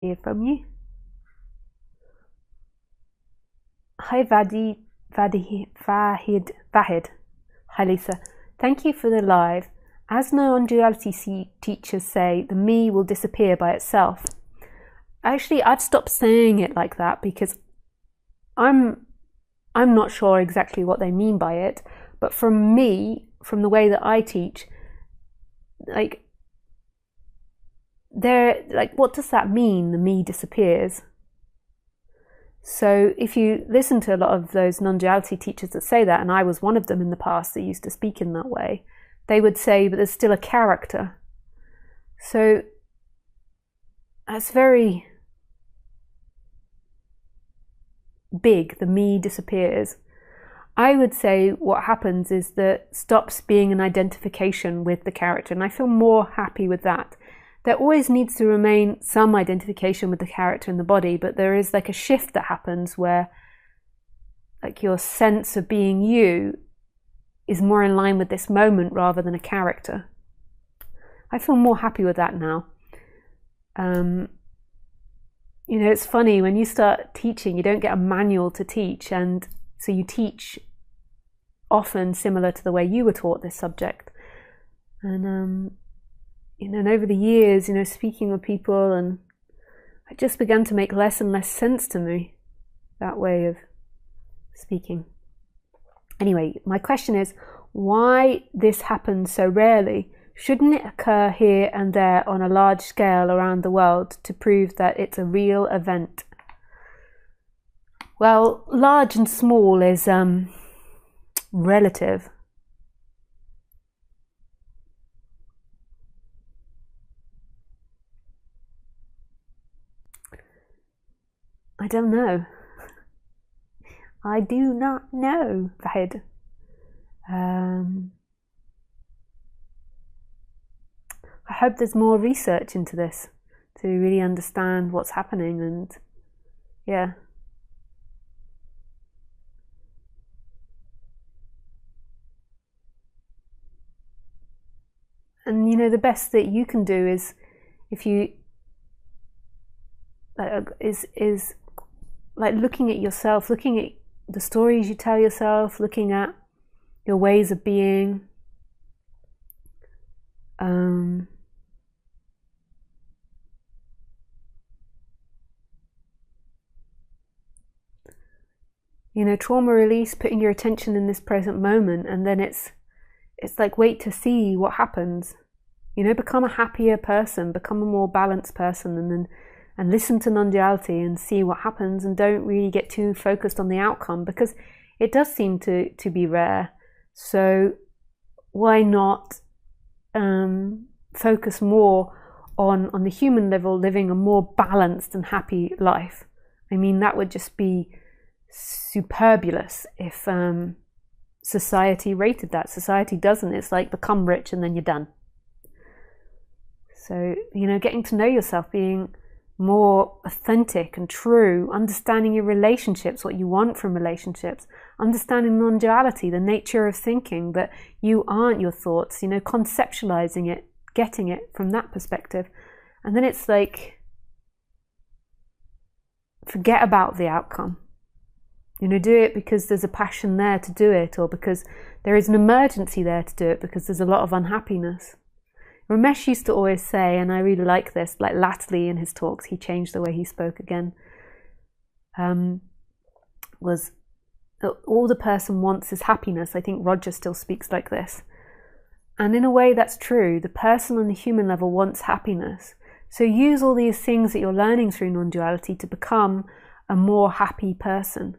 hear from you. Hi Vahid. Hi Lisa. Thank you for the live. As non-duality teachers say, the me will disappear by itself. Actually, I've stopped saying it like that because I'm not sure exactly what they mean by it, but from me, from the way that I teach, like what does that mean, the me disappears? So if you listen to a lot of those non-duality teachers that say that, and I was one of them in the past that used to speak in that way, they would say, but there's still a character. So that's very big, the me disappears. I would say what happens is that stops being an identification with the character, and I feel more happy with that. There always needs to remain some identification with the character in the body, but there is like a shift that happens where like your sense of being you is more in line with this moment rather than a character. I feel more happy with that now. You know, it's funny, when you start teaching, you don't get a manual to teach, and so you teach often similar to the way you were taught this subject. And you know, and over the years, you know, speaking with people, and it just began to make less and less sense to me, that way of speaking. Anyway, my question is, why this happens so rarely? Shouldn't it occur here and there on a large scale around the world to prove that it's a real event? Well, large and small is relative. I don't know. I do not know, Vahid. I hope there's more research into this to really understand what's happening, and yeah. And you know, the best that you can do is, if you is like looking at yourself, looking at the stories you tell yourself, looking at your ways of being. You know, trauma release, putting your attention in this present moment, and then it's like, wait to see what happens. You know, become a happier person, become a more balanced person, and listen to non-duality and see what happens, and don't really get too focused on the outcome, because it does seem to be rare. So why not focus more on the human level, living a more balanced and happy life? I mean, that would just be superbulous if society rated that. Society doesn't. It's like, become rich and then you're done. So, you know, getting to know yourself, being more authentic and true, understanding your relationships, what you want from relationships, understanding non-duality, the nature of thinking, that you aren't your thoughts, you know, conceptualizing it, getting it from that perspective. And then it's like, forget about the outcome. You know, do it because there's a passion there to do it, or because there is an emergency there to do it, because there's a lot of unhappiness. Ramesh used to always say, and I really like this, like latterly in his talks, he changed the way he spoke again, was all the person wants is happiness. I think Roger still speaks like this. And in a way that's true. The person on the human level wants happiness. So use all these things that you're learning through non-duality to become a more happy person.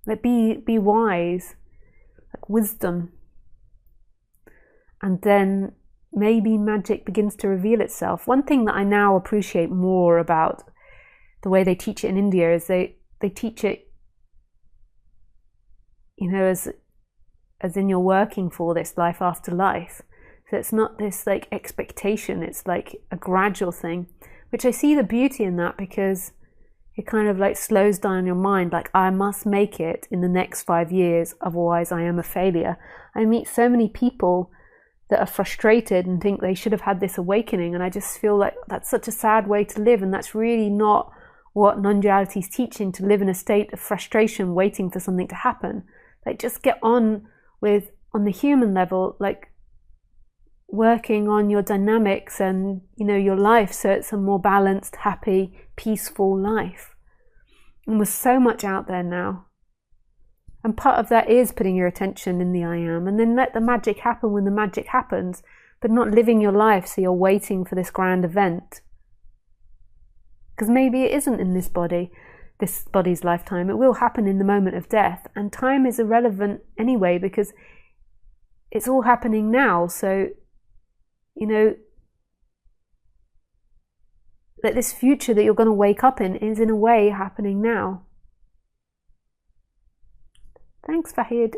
Like be wise, like wisdom, and then maybe magic begins to reveal itself. One thing that I now appreciate more about the way they teach it in India is they teach it, you know, as in you're working for this life after life. So it's not this like expectation, it's like a gradual thing, which I see the beauty in that, because it kind of like slows down your mind, like, I must make it in the next 5 years, otherwise I am a failure. I meet so many people that are frustrated and think they should have had this awakening. And I just feel like that's such a sad way to live, and that's really not what non-duality is teaching, to live in a state of frustration waiting for something to happen. Like, just get on with, on the human level, like working on your dynamics and, you know, your life, so it's a more balanced, happy, peaceful life. And there's so much out there now. And part of that is putting your attention in the I am, and then let the magic happen when the magic happens, but not living your life so you're waiting for this grand event. Because maybe it isn't in this body's lifetime. It will happen in the moment of death. And time is irrelevant anyway, because it's all happening now. So, you know, that this future that you're going to wake up in is in a way happening now. Thanks, Fahid.